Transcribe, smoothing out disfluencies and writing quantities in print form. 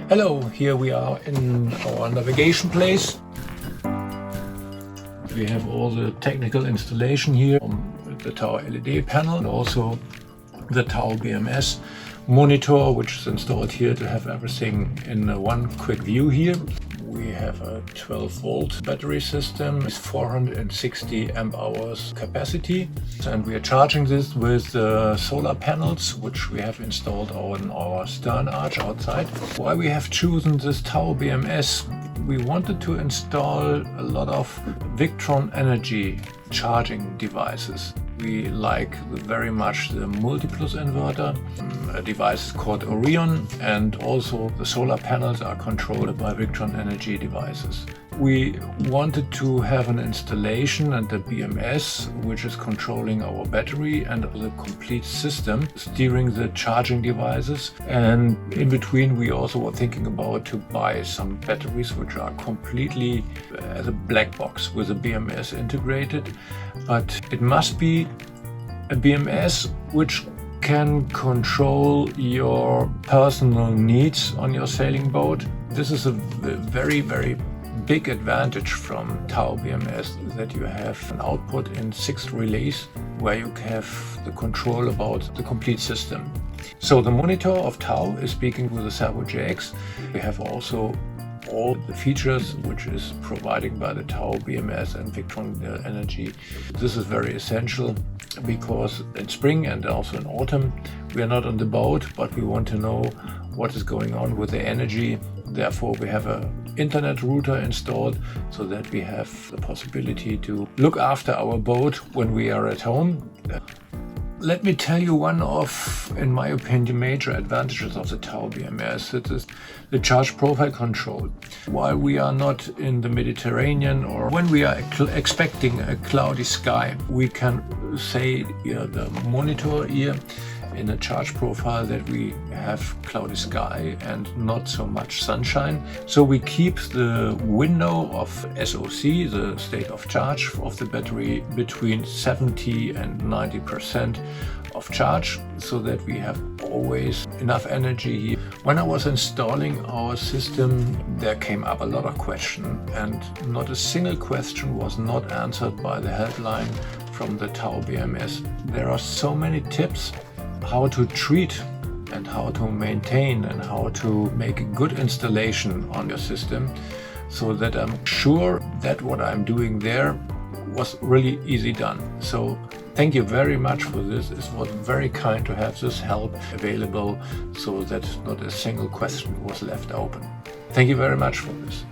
Hello, here we are in our navigation place. We have all the technical installation here on the TAO LED panel and also the TAO BMS monitor, which is installed here to have everything in one quick view here. We have a 12-volt battery system with 460 amp hours capacity, and we are charging this with solar panels which we have installed on our stern arch outside. Why we have chosen this TAO BMS? We wanted to install a lot of Victron energy charging devices. We like very much the multiplus inverter, a device called Orion, and also the solar panels are controlled by Victron energy devices. We wanted to have an installation and the BMS, which is controlling our battery and the complete system, steering the charging devices. And in between, we also were thinking about to buy some batteries which are completely as a black box with a BMS integrated. But it must be a BMS which can control your personal needs on your sailing boat. This is a very, very big advantage from TAO BMS, that you have an output in 6 relays where you have the control about the complete system. So the monitor of TAO is speaking with the Servo JX. We have also all the features which is providing by the TAO BMS and Victron energy. This is very essential because in spring and also in autumn we are not on the boat, but we want to know what is going on with the energy. Therefore we have an internet router installed so that we have the possibility to look after our boat when we are at home. Let me tell you one of, in my opinion, major advantages of the TAO BMS. It is the charge profile control. While we are not in the Mediterranean or when we are expecting a cloudy sky, we can say the monitor here in a charge profile that we have cloudy sky and not so much sunshine. So we keep the window of SOC, the state of charge of the battery, between 70 and 90% of charge, so that we have always enough energy here. When I was installing our system, there came up a lot of questions, and not a single question was not answered by the helpline from the TAO BMS. There are so many tips how to treat and how to maintain and how to make a good installation on your system, so that I'm sure that what I'm doing there was really easy done. So thank you very much for this. It was very kind to have this help available so that not a single question was left open. Thank you very much for this.